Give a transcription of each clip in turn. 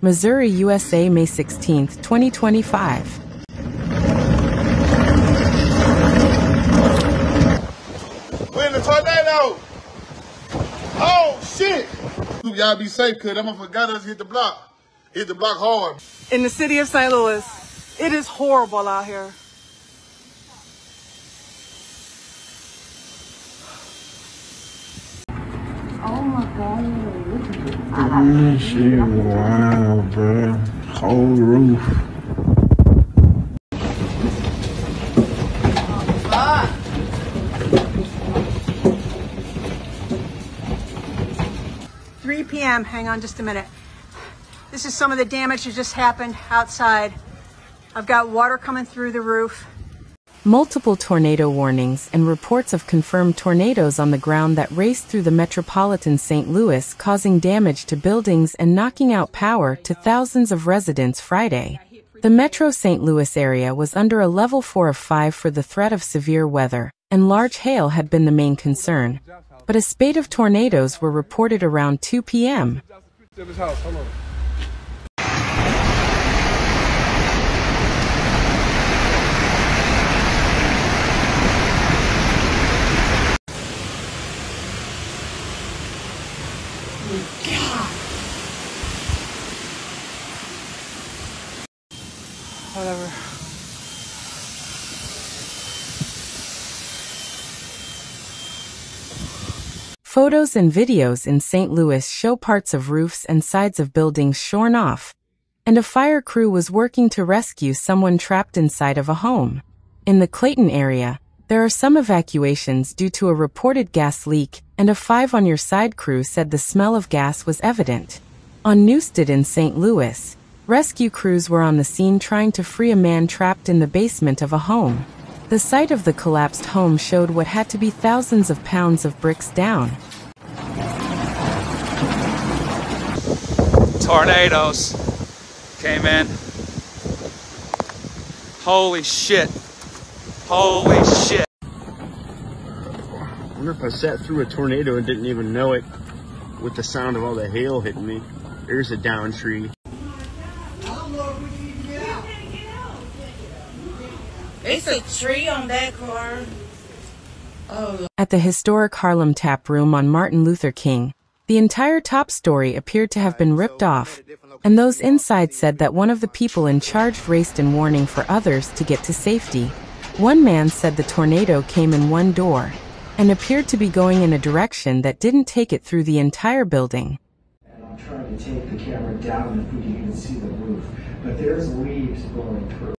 Missouri, USA, May 16, 2025. We're in the tornado! Oh, shit! Y'all be safe, cuz that motherfucker got us hit the block. Hit the block hard. In the city of St. Louis, it is horrible out here. Oh my God. Shit, wow, bro. Whole roof. Ah. 3 p.m. Hang on just a minute. This is some of the damage that just happened outside. I've got water coming through the roof. Multiple tornado warnings and reports of confirmed tornadoes on the ground that raced through the metropolitan St. Louis, causing damage to buildings and knocking out power to thousands of residents Friday. The Metro St. Louis area was under a level 4 of 5 for the threat of severe weather, and large hail had been the main concern. But a spate of tornadoes were reported around 2 p.m. Whatever. Photos and videos in St. Louis show parts of roofs and sides of buildings shorn off, and a fire crew was working to rescue someone trapped inside of a home. In the Clayton area, there are some evacuations due to a reported gas leak, and a 5 on your side crew said the smell of gas was evident. On Newstead in St. Louis, rescue crews were on the scene trying to free a man trapped in the basement of a home. The site of the collapsed home showed what had to be thousands of pounds of bricks down. Tornadoes came in. Holy shit. Holy shit. I wonder if I sat through a tornado and didn't even know it with the sound of all the hail hitting me. There's a down tree. It's a tree on that car. Oh. At the historic Harlem Tap Room on Martin Luther King, the entire top story appeared to have been ripped off, and those inside said that one of the people in charge raced in warning for others to get to safety. One man said the tornado came in one door, and appeared to be going in a direction that didn't take it through the entire building. And I'm trying to take the camera down if we can even see the roof, but there's leaves blowing through.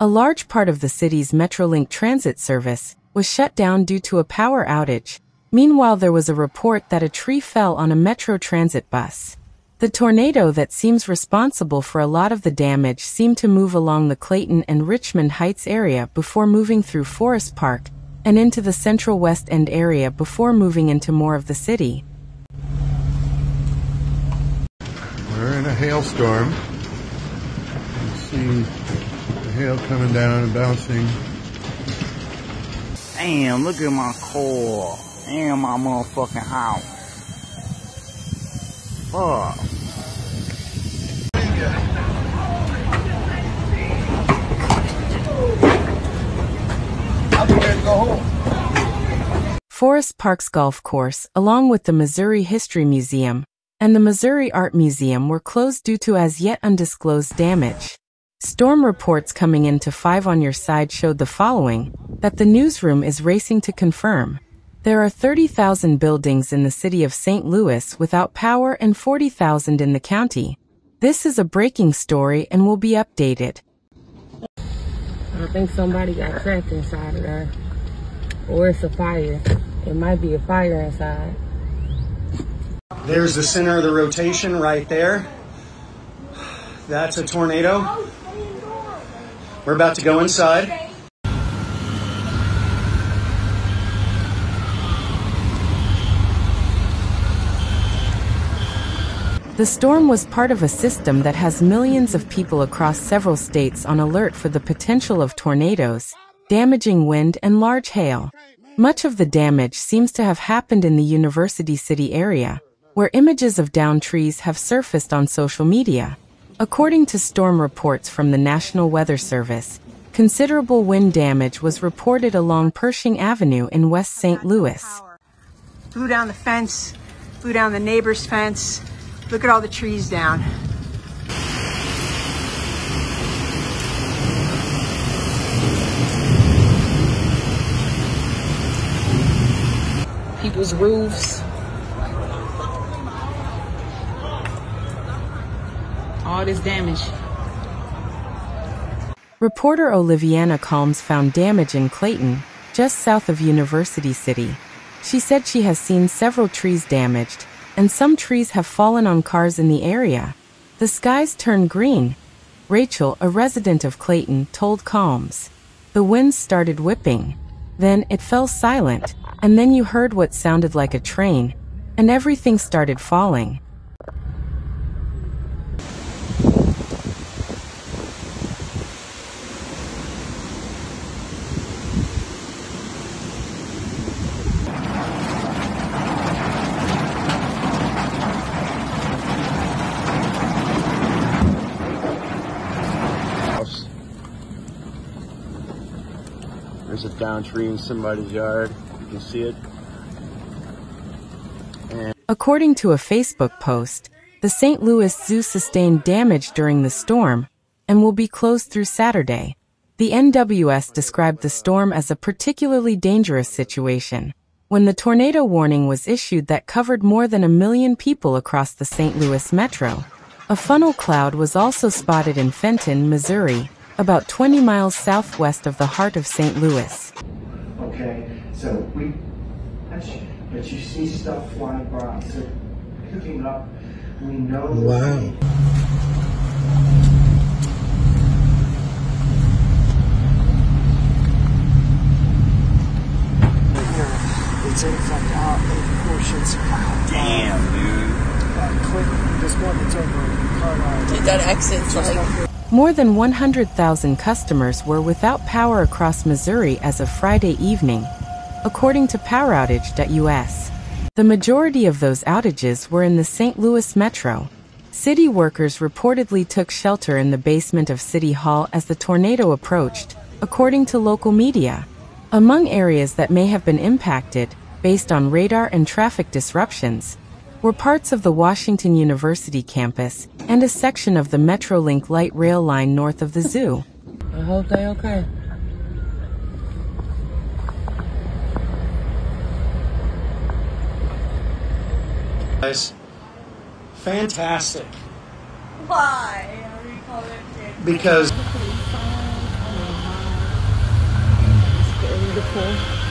A large part of the city's Metrolink transit service was shut down due to a power outage. Meanwhile, there was a report that a tree fell on a Metro transit bus. The tornado that seems responsible for a lot of the damage seemed to move along the Clayton and Richmond Heights area before moving through Forest Park and into the Central West End area before moving into more of the city. We're in a hailstorm. You see the hail coming down and bouncing. Damn, look at my car. And my motherfucking house. Fuck. Forest Park's golf course, along with the Missouri History Museum and the Missouri Art Museum, were closed due to as yet undisclosed damage. Storm reports coming into 5 on your side showed the following, that the newsroom is racing to confirm. There are 30,000 buildings in the city of St. Louis without power and 40,000 in the county. This is a breaking story and will be updated. I think somebody got trapped inside of there. Or it's a fire. It might be a fire inside. There's the center of the rotation right there. That's a tornado. We're about to go inside. The storm was part of a system that has millions of people across several states on alert for the potential of tornadoes, damaging wind and large hail. Much of the damage seems to have happened in the University City area, where images of downed trees have surfaced on social media. According to storm reports from the National Weather Service, considerable wind damage was reported along Pershing Avenue in West St. Louis. Blew down the fence, blew down the neighbor's fence. Look at all the trees down. People's roofs. All this damage. Reporter Oliviana Calms found damage in Clayton, just south of University City. She said she has seen several trees damaged, and some trees have fallen on cars in the area. The skies turned green. Rachel, a resident of Clayton, told Calms. The winds started whipping. Then it fell silent, and then you heard what sounded like a train, and everything started falling. There's a downed tree in somebody's yard. You can see it. According to a Facebook post, the St. Louis Zoo sustained damage during the storm and will be closed through Saturday. The NWS described the storm as a particularly dangerous situation when the tornado warning was issued that covered more than 1 million people across the St. Louis metro. A funnel cloud was also spotted in Fenton, Missouri, about 20 miles southwest of the heart of St. Louis. Okay, so but you see stuff flying by, so picking up, we know. Wow. It's in fact out in portions. Damn, dude. Clayton, this one that's over Carlisle. Dude, that exit's like... More than 100,000 customers were without power across Missouri as of Friday evening, according to PowerOutage.us. The majority of those outages were in the St. Louis metro. City workers reportedly took shelter in the basement of City Hall as the tornado approached, according to local media. Among areas that may have been impacted, based on radar and traffic disruptions, were parts of the Washington University campus and a section of the Metrolink light rail line north of the zoo. I hope they okay. Guys, fantastic. Why are we calling it? Because